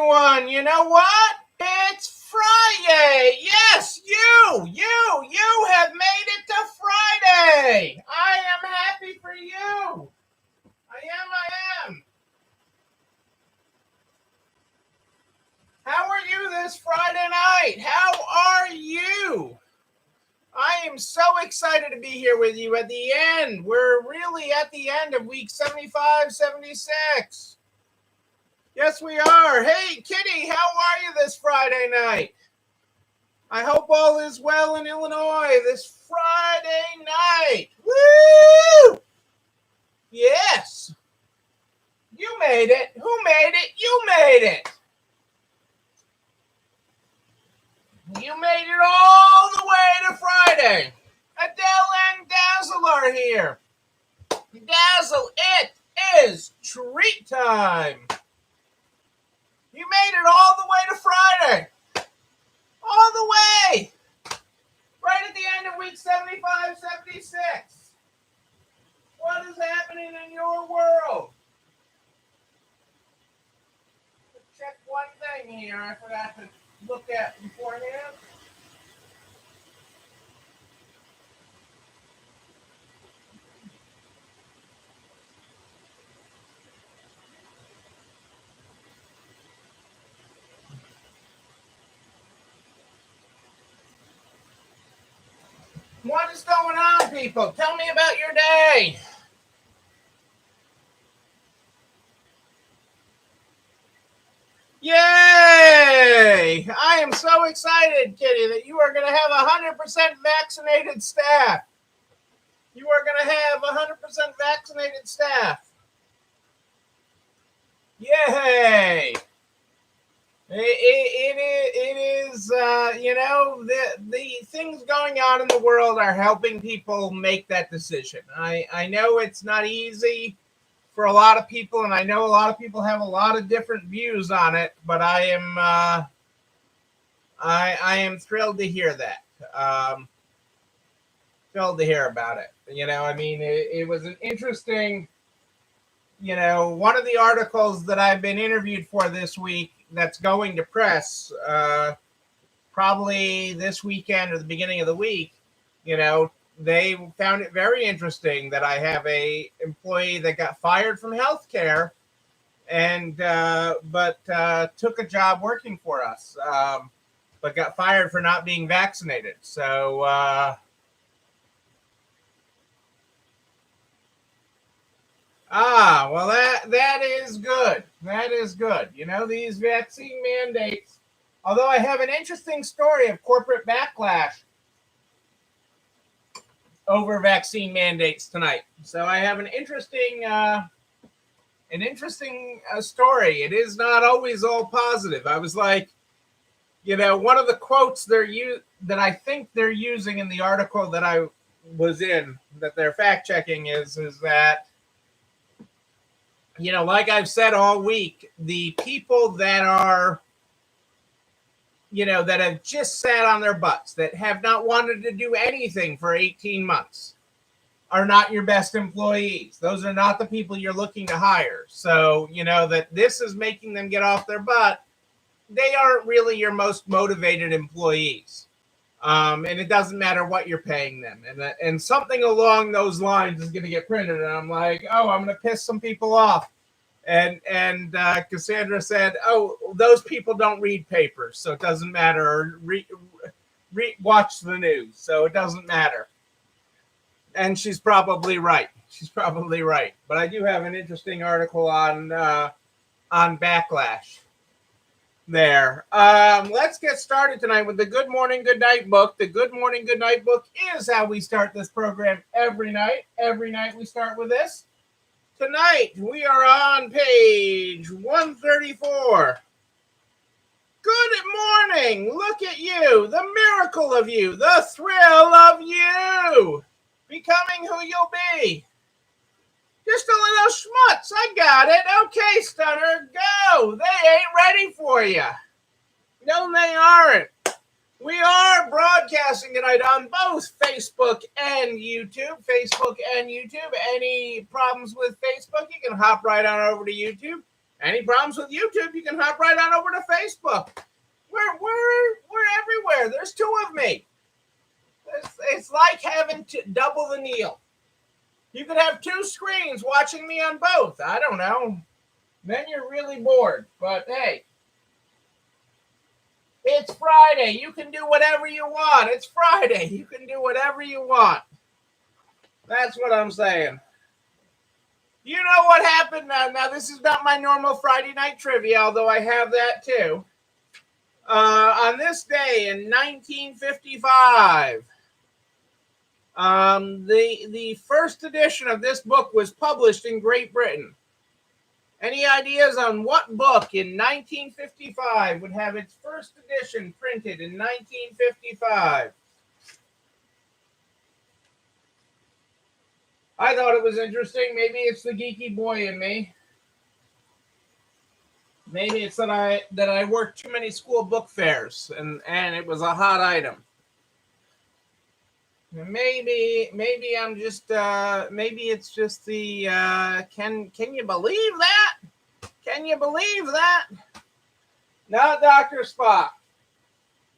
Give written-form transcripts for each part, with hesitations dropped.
everyone. You know what? It's Friday. Yes, you have made it to Friday. I am happy for you. I am. How are you this Friday night? How are you? I am so excited to be here with you at the end. We're really at the end of week 75, 76. Yes, we are. Hey, Kitty, how are you this Friday night? I hope all is well in Illinois this Friday night. Woo! Yes. You made it. Who made it? You made it. You made it all the way to Friday. Adele and Dazzle are here. Dazzle, it is treat time. You made it all the way to Friday. All the way. Right at the end of week 75, 76. What is happening in your world? Let's check one thing here I forgot to look at beforehand. What is going on, people? Tell me about your day. Yay! I am so excited, Kitty, that you are going to have 100% vaccinated staff. You are going to have 100% vaccinated staff. Yay! It is the things going on in the world are helping people make that decision. I know it's not easy for a lot of people, and I know a lot of people have a lot of different views on it, but I am thrilled to hear that. Thrilled to hear about it. It was an interesting, one of the articles that I've been interviewed for this week that's going to press probably this weekend or the beginning of the week. They found it very interesting that I have a employee that got fired from healthcare and but took a job working for us, but got fired for not being vaccinated. So well, that is good. That is good. These vaccine mandates, although I have an interesting story of corporate backlash over vaccine mandates tonight. So I have an interesting story. It is not always all positive. I was like, one of the quotes that I think they're using in the article that I was in, that they're fact checking, is that, like I've said all week, the people that are, that have just sat on their butts, that have not wanted to do anything for 18 months, are not your best employees. Those are not the people you're looking to hire. So, that this is making them get off their butt. They aren't really your most motivated employees. And it doesn't matter what you're paying them. And something along those lines is going to get printed. And I'm like, I'm going to piss some people off. And Cassandra said, those people don't read papers, so it doesn't matter. Or watch the news, so it doesn't matter. And she's probably right. But I do have an interesting article on backlash there. Let's get started tonight with the Good Morning, Good Night book. The Good Morning, Good Night book is how we start this program every night. Every night we start with this. Tonight we are on page 134. Good morning. Look at you. The miracle of you. The thrill of you. Becoming who you'll be. Just a little schmutz. I got it. Okay, Stunner. Go. They ain't ready for you. No, they aren't. We are broadcasting tonight on both Facebook and YouTube. Any problems with Facebook, you can hop right on over to YouTube. Any problems with YouTube, you can hop right on over to Facebook. We're everywhere. There's two of me. It's like having double the Neil. You could have two screens watching me on both. I don't know. Then you're really bored. But hey, it's Friday. You can do whatever you want. It's Friday. You can do whatever you want. That's what I'm saying. You know what happened? Now this is not my normal Friday night trivia, although I have that too. On this day in 1955, the first edition of this book was published in Great Britain. Any ideas on what book in 1955 would have its first edition printed in 1955? I thought it was interesting. Maybe it's the geeky boy in me. Maybe it's that I worked too many school book fairs and it was a hot item. Maybe I'm just maybe it's just the can you believe that? Can you believe that? Not Dr. Spock.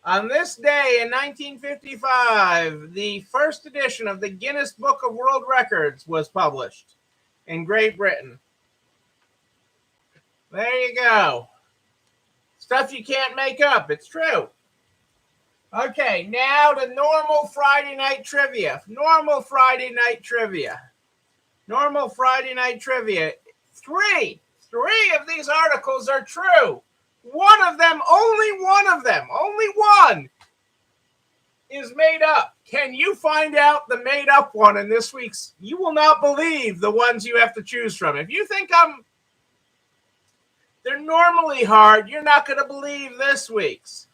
On this day in 1955, the first edition of the Guinness Book of World Records was published in Great Britain. There you go. Stuff you can't make up. It's true. Okay, now the normal Friday night trivia. Normal Friday night trivia. Three of these articles are true. Only one is made up. Can you find out the made up one in this week's? You will not believe the ones you have to choose from. If you think they're normally hard, you're not going to believe this week's.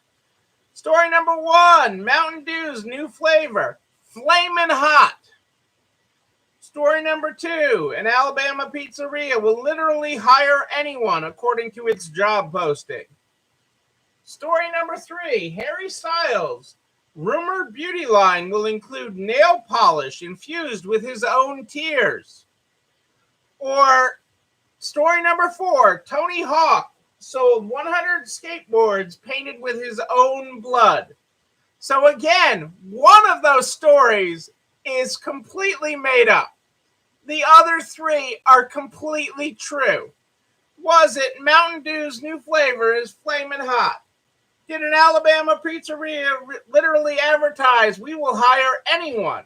Story number 1, Mountain Dew's new flavor, Flamin' Hot. Story number 2, an Alabama pizzeria will literally hire anyone according to its job posting. Story number 3, Harry Styles' rumored beauty line will include nail polish infused with his own tears. Or story number 4, Tony Hawk sold 100 skateboards painted with his own blood. So again, one of those stories is completely made up. The other 3 are completely true. Was it Mountain Dew's new flavor is Flamin' Hot? Did an Alabama pizzeria literally advertise, we will hire anyone?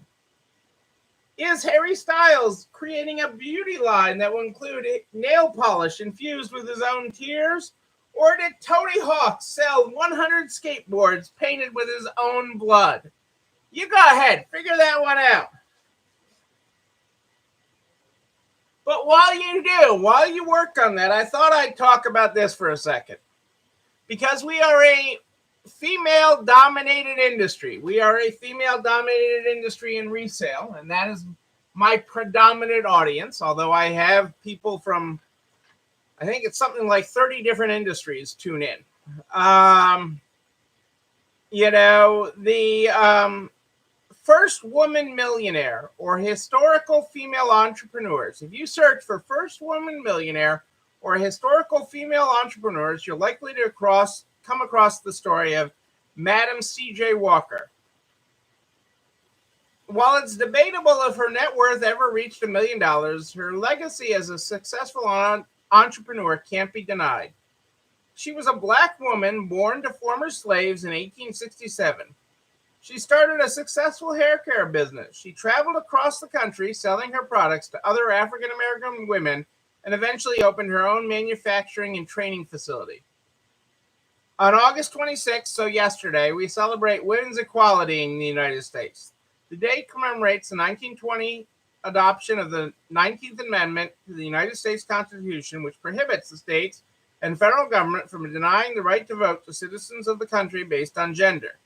Is Harry Styles creating a beauty line that will include nail polish infused with his own tears? Or did Tony Hawk sell 100 skateboards painted with his own blood? You go ahead, figure that one out. But while you work on that, I thought I'd talk about this for a second. Because we are a female-dominated industry. We are a female-dominated industry in resale, and that is my predominant audience, although I have people from, I think it's something like 30 different industries tune in. The first woman millionaire or historical female entrepreneurs. If you search for first woman millionaire or historical female entrepreneurs, you're likely to come across the story of Madam C.J. Walker. While it's debatable if her net worth ever reached $1 million, her legacy as a successful entrepreneur can't be denied. She was a black woman born to former slaves in 1867. She started a successful hair care business. She traveled across the country selling her products to other African American women and eventually opened her own manufacturing and training facility. On August 26th, so yesterday, we celebrate women's equality in the United States. The day commemorates the 1920 adoption of the 19th Amendment to the United States Constitution, which prohibits the states and federal government from denying the right to vote to citizens of the country based on gender.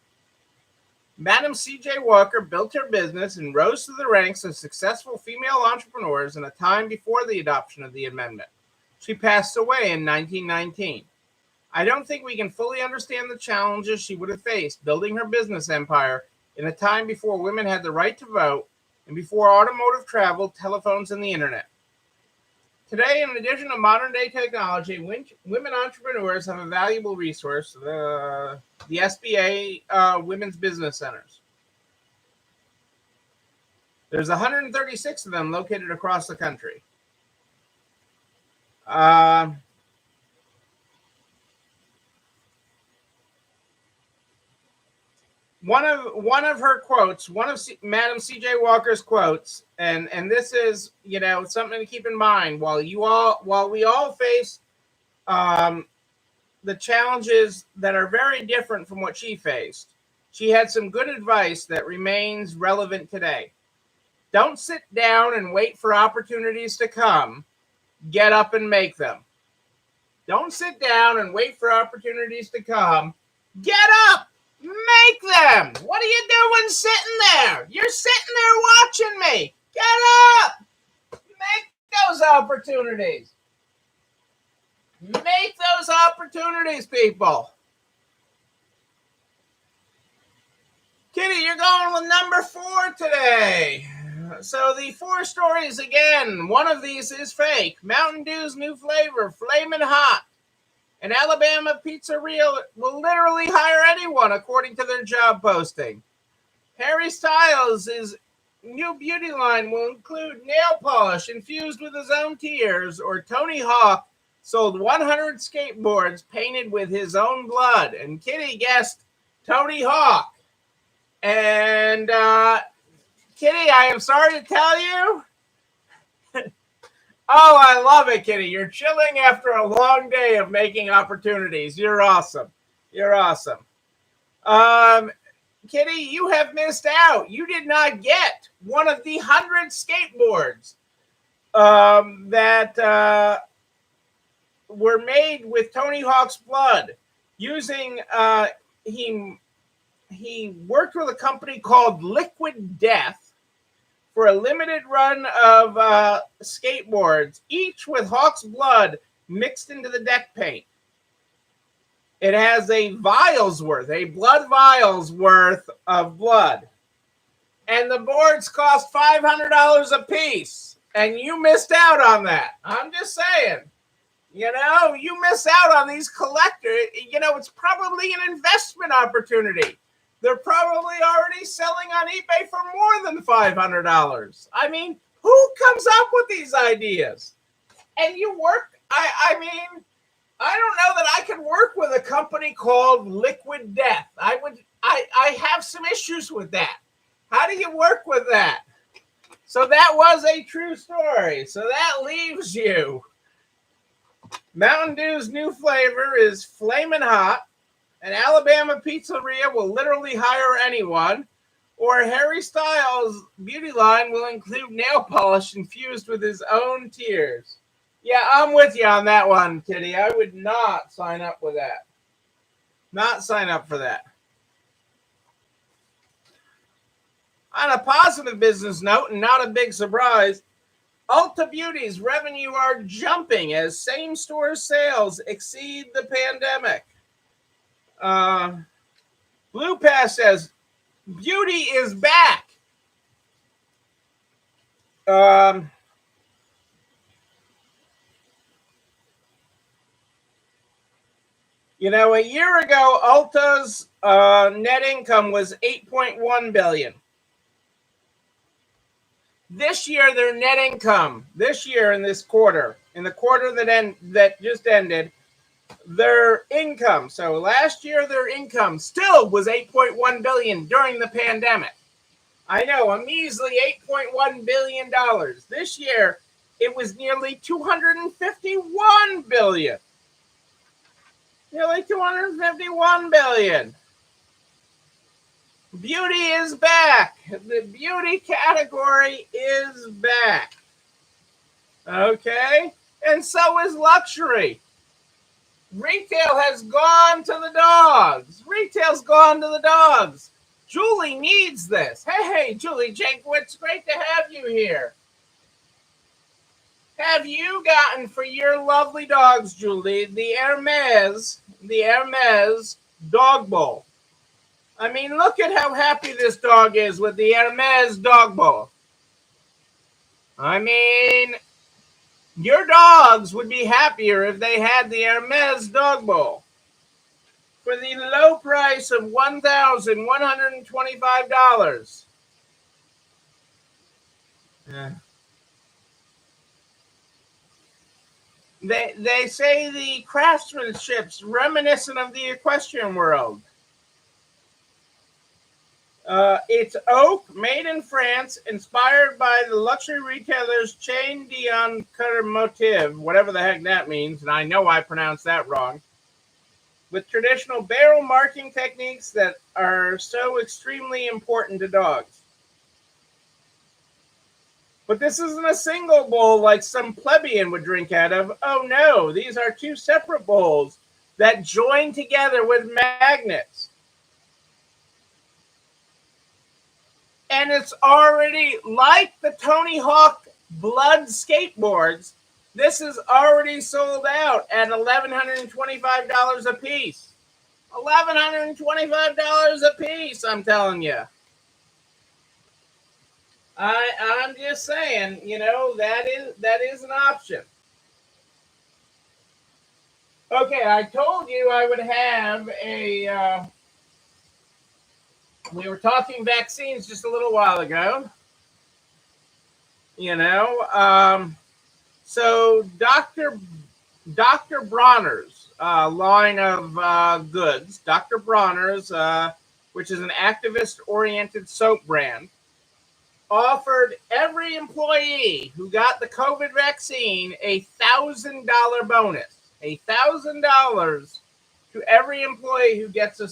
Madam C.J. Walker built her business and rose to the ranks of successful female entrepreneurs in a time before the adoption of the amendment. She passed away in 1919. I don't think we can fully understand the challenges she would have faced building her business empire in a time before women had the right to vote and before automotive travel, telephones, and the internet. Today, in addition to modern day technology, women entrepreneurs have a valuable resource, the SBA Women's Business Centers. There's 136 of them located across the country. One of her quotes, one of Madam C.J. Walker's quotes, and this is, you know, something to keep in mind while we all face the challenges that are very different from what she faced. She had some good advice that remains relevant today. Don't sit down and wait for opportunities to come. Get up and make them. Don't sit down and wait for opportunities to come. Get up! Make them! What are you doing sitting there? You're sitting there watching me. Get up! Make those opportunities. Make those opportunities, people. Kitty, you're going with number 4 today. So the 4 stories again. One of these is fake. Mountain Dew's new flavor, Flamin' Hot. An Alabama pizzeria will literally hire anyone, according to their job posting. Harry Styles' new beauty line will include nail polish infused with his own tears, or Tony Hawk sold 100 skateboards painted with his own blood. And Kitty guessed Tony Hawk. And Kitty, I am sorry to tell you. Oh, I love it, Kitty. You're chilling after a long day of making opportunities. You're awesome. You're awesome. Kitty, you have missed out. You did not get one of the 100 skateboards that were made with Tony Hawk's blood. Using he worked with a company called Liquid Death for a limited run of skateboards, each with Hawk's blood mixed into the deck paint. It has a blood vials worth of blood. And the boards cost $500 a piece. And you missed out on that. I'm just saying. You know, you miss out on these collectors. You know, it's probably an investment opportunity. They're probably already selling on eBay for more than $500. I mean, who comes up with these ideas? And you work, I mean, I don't know that I could work with a company called Liquid Death. I have some issues with that. How do you work with that? So that was a true story. So that leaves you. Mountain Dew's new flavor is Flamin' Hot. An Alabama pizzeria will literally hire anyone, or Harry Styles' beauty line will include nail polish infused with his own tears. Yeah, I'm with you on that one, Kitty. I would not sign up with that. Not sign up for that. On a positive business note, and not a big surprise, Ulta Beauty's revenue are jumping as same-store sales exceed the pandemic. Blue Pass says beauty is back. You know, a year ago, Ulta's net income was $8.1 billion. This year, their net income, this year in this quarter, in the quarter that just ended, their income. So last year, their income still was $8.1 billion during the pandemic. I know, a measly $8.1 billion. This year, it was nearly $251 billion. Nearly $251 billion. Beauty is back. The beauty category is back. Okay? And so is luxury. Retail has gone to the dogs. Retail's gone to the dogs. Julie needs this. Hey, Julie Jankowitz, great to have you here. Have you gotten for your lovely dogs, Julie, the Hermes dog bowl? I mean, look at how happy this dog is with the Hermes dog bowl. I mean, Your dogs would be happier if they had the Hermes Dog Bowl for the low price of $1,125. Yeah. They say the craftsmanship's reminiscent of the equestrian world. It's oak, made in France, inspired by the luxury retailer's Chain Dion Motive, whatever the heck that means, and I know I pronounced that wrong, with traditional barrel marking techniques that are so extremely important to dogs. But this isn't a single bowl like some plebeian would drink out of. Oh no, these are two separate bowls that join together with magnets. And it's already like the Tony Hawk Blood skateboards. This is already sold out at $1,125 a piece. $1,125 a piece, I'm telling you. I'm just saying, that is an option. Okay, I told you I would have a. We were talking vaccines just a little while ago. So Dr. Bronner's line of goods, Dr. Bronner's, which is an activist-oriented soap brand, offered every employee who got the COVID vaccine a $1,000 bonus. $1,000 to every employee who gets a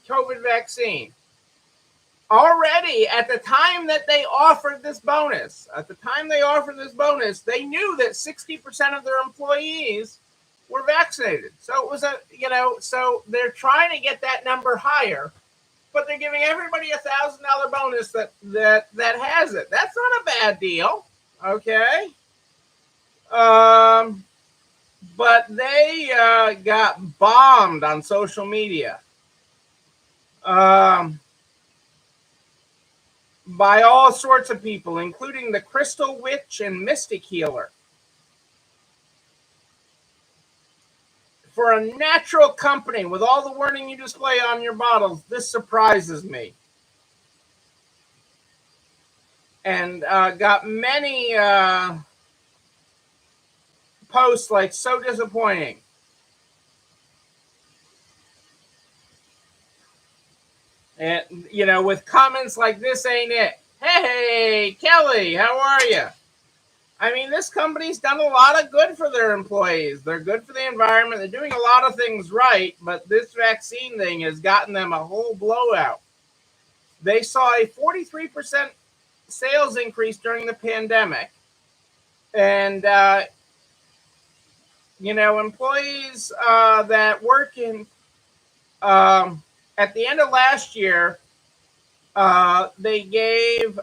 COVID vaccine. Already at the time that they offered this bonus, they knew that 60% of their employees were vaccinated. So it was so they're trying to get that number higher, but they're giving everybody a $1,000 bonus that has it. That's not a bad deal, okay? But they got bombed on social media. By all sorts of people, including the Crystal Witch and Mystic Healer. For a natural company with all the wording you display on your bottles, this surprises me. And got many posts like, so disappointing. And, with comments like, this ain't it. Hey, Kelly, how are you? I mean, this company's done a lot of good for their employees. They're good for the environment. They're doing a lot of things right, but this vaccine thing has gotten them a whole blowout. They saw a 43% sales increase during the pandemic. And, employees that work in, at the end of last year, they gave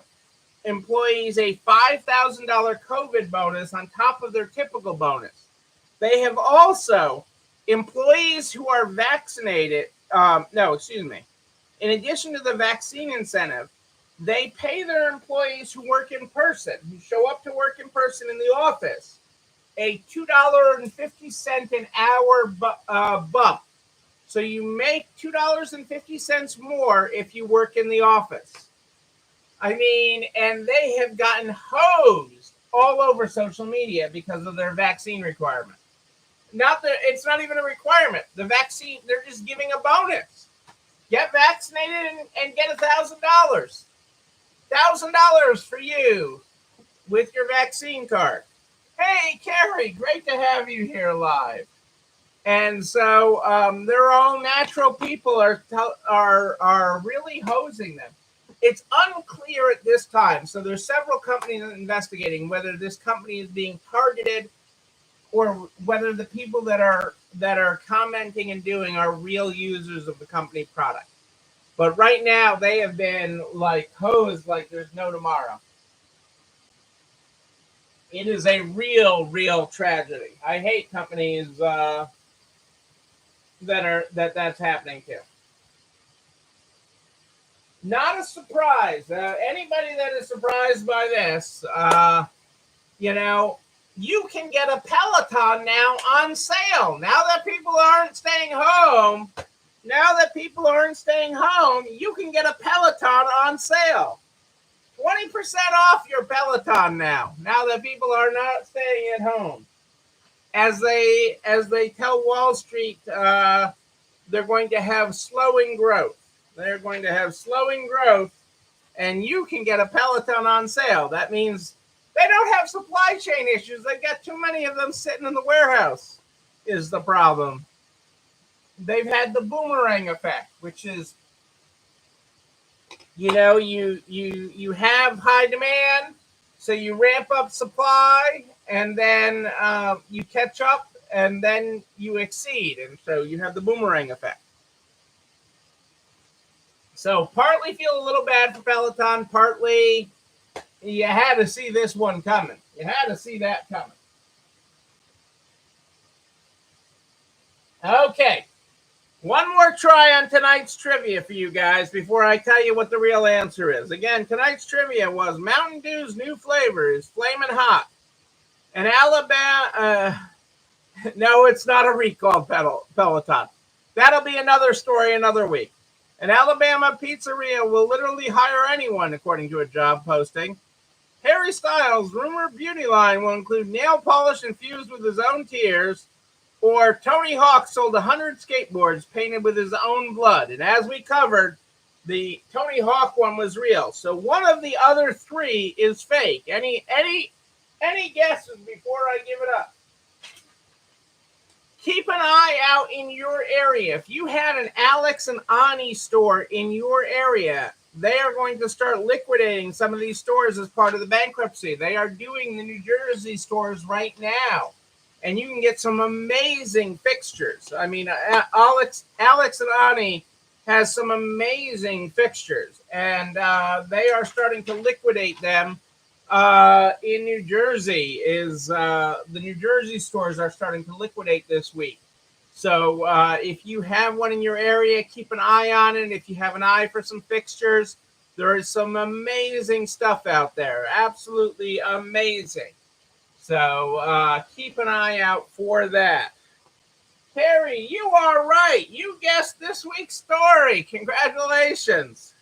employees a $5,000 COVID bonus on top of their typical bonus. They have also, employees who are vaccinated, in addition to the vaccine incentive, they pay their employees who work in person, who show up to work in person in the office, a $2.50 an hour bump. So you make $2.50 more if you work in the office. I mean, and they have gotten hosed all over social media because of their vaccine requirement. It's not even a requirement. The vaccine, they're just giving a bonus. Get vaccinated and get $1,000. $1,000 for you with your vaccine card. Hey, Carrie, great to have you here live. And so their own natural people are really hosing them. It's unclear at this time. So there's several companies investigating whether this company is being targeted or whether the people that are commenting and doing are real users of the company product. But right now they have been like hosed like there's no tomorrow. It is a real tragedy. I hate companies that's happening to. Not a surprise. Anybody that is surprised by this, you can get a Peloton now on sale. Now that people aren't staying home, you can get a Peloton on sale. 20% off your Peloton now that people are not staying at home. As they tell Wall Street, they're going to have slowing growth. And you can get a Peloton on sale. That means they don't have supply chain issues. They've got too many of them sitting in the warehouse is the problem. They've had the boomerang effect, which is, you have high demand, so you ramp up supply, and then you catch up, and then you exceed, and so you have the boomerang effect. So partly feel a little bad for Peloton, partly you had to see this one coming. You had to see that coming. Okay. One more try on tonight's trivia for you guys before I tell you what the real answer is. Again, tonight's trivia was Mountain Dew's new flavor is Flamin' Hot. And Alabama, no, it's not a recalled Peloton. That'll be another story another week. An Alabama pizzeria will literally hire anyone, according to a job posting. Harry Styles' rumored beauty line will include nail polish infused with his own tears. Or Tony Hawk sold 100 skateboards painted with his own blood. And as we covered, the Tony Hawk one was real. So one of the other three is fake. Any guesses before I give it up? Keep an eye out in your area. If you had an Alex and Ani store in your area, they are going to start liquidating some of these stores as part of the bankruptcy. They are doing the New Jersey stores right now. And you can get some amazing fixtures. I mean, Alex and Ani has some amazing fixtures, and they are starting to liquidate them in New Jersey. The New Jersey stores are starting to liquidate this week. So if you have one in your area, keep an eye on it. If you have an eye for some fixtures, there is some amazing stuff out there. Absolutely amazing. So keep an eye out for that. Terry, you are right. You guessed this week's story. Congratulations.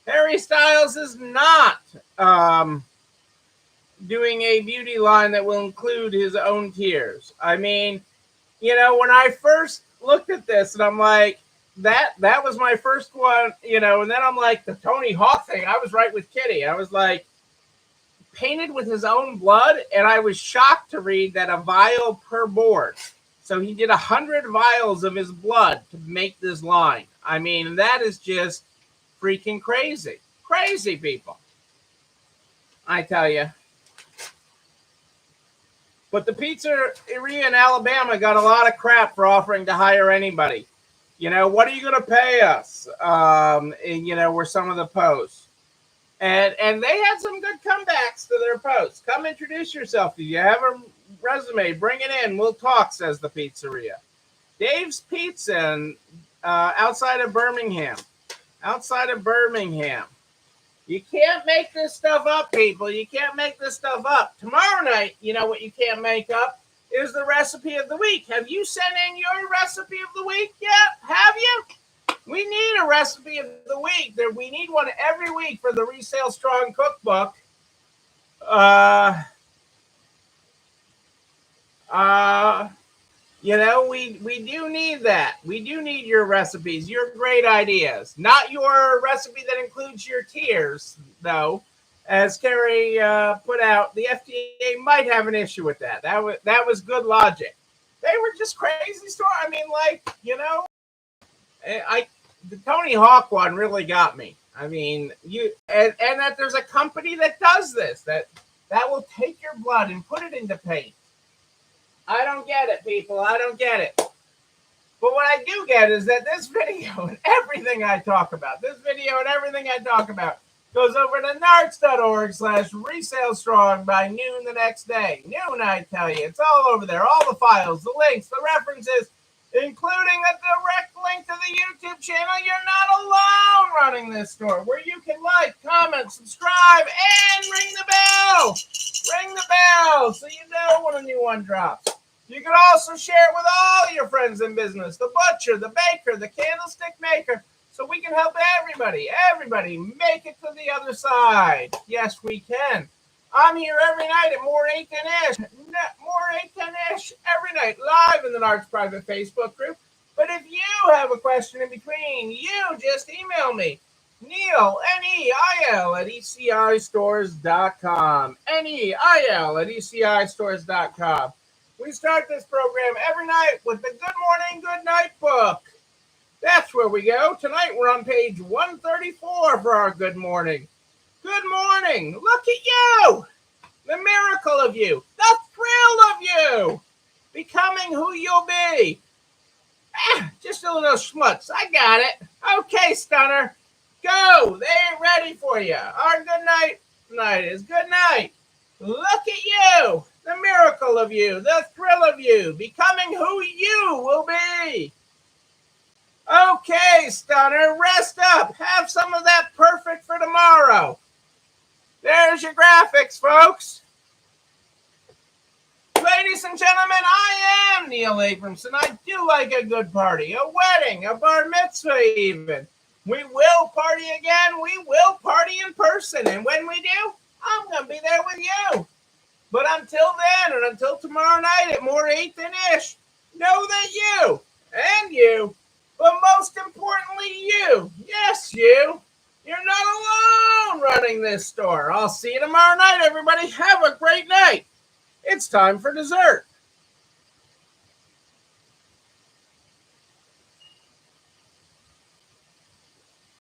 Harry Styles is not doing a beauty line that will include his own tears. I mean, when I first looked at this, and I'm like, that was my first one, and then I'm like, the Tony Hawk thing, I was right with Kitty. I was like, painted with his own blood, and I was shocked to read that a vial per board. So he did 100 vials of his blood to make this line. I mean, that is just freaking crazy. Crazy, people. I tell you. But the pizzeria in Alabama got a lot of crap for offering to hire anybody. What are you going to pay us? Were some of the posts. And they had some good comebacks to their posts. Come introduce yourself. If you have a resume, bring it in. We'll talk, says the pizzeria. Dave's Pizza outside of Birmingham. You can't make this stuff up, people. You can't make this stuff up. Tomorrow night, you know what you can't make up is the recipe of the week. Have you sent in your recipe of the week yet? Have you? We need a recipe of the week. We need one every week for the Resale Strong Cookbook. We do need that. We do need your recipes, your great ideas. Not your recipe that includes your tears, though. As Kerry put out, the FDA might have an issue with that. That was good logic. They were just crazy stories. I mean, the Tony Hawk one really got me. I mean, and that there's a company that does this, that will take your blood and put it into paint. I don't get it, people. I don't get it. But what I do get is that this video and everything I talk about goes over to narcs.org/resalestrong by noon the next day. Noon, I tell you. It's all over there. All the files, the links, the references. including a direct link to the YouTube channel. You're not alone running this store, where you can like, comment, subscribe, and ring the bell. Ring the bell so you know when a new one drops. You can also share it with all your friends in business, the butcher, the baker, the candlestick maker, so we can help everybody make it to the other side. Yes, we can. I'm here every night at More 810ish. More 810ish every night, live in the Nards private Facebook group. But if you have a question in between, you just email me. Neil, Neil, at ECIstores.com. Neil at ECIstores.com. We start this program every night with the Good Morning, Good Night book. That's where we go. Tonight we're on page 134 for our Good Morning. Good morning. Look at you. The miracle of you. The thrill of you. Becoming who you'll be. Just a little schmutz. I got it. Okay, Stunner. Go. They ain't ready for you. Our good night is good night. Look at you. The miracle of you. The thrill of you. Becoming who you will be. Okay, Stunner. Rest up. Have some of that perfect for tomorrow. There's your graphics, folks. Ladies and gentlemen, I am Neil Abramson. I do like a good party, a wedding, a bar mitzvah even. We will party again. We will party in person. And when we do, I'm going to be there with you. But until then, and until tomorrow night at More 810ish, know that you, and you, but most importantly you, yes you, you're not alone running this store. I'll see you tomorrow night, everybody. Have a great night. It's time for dessert.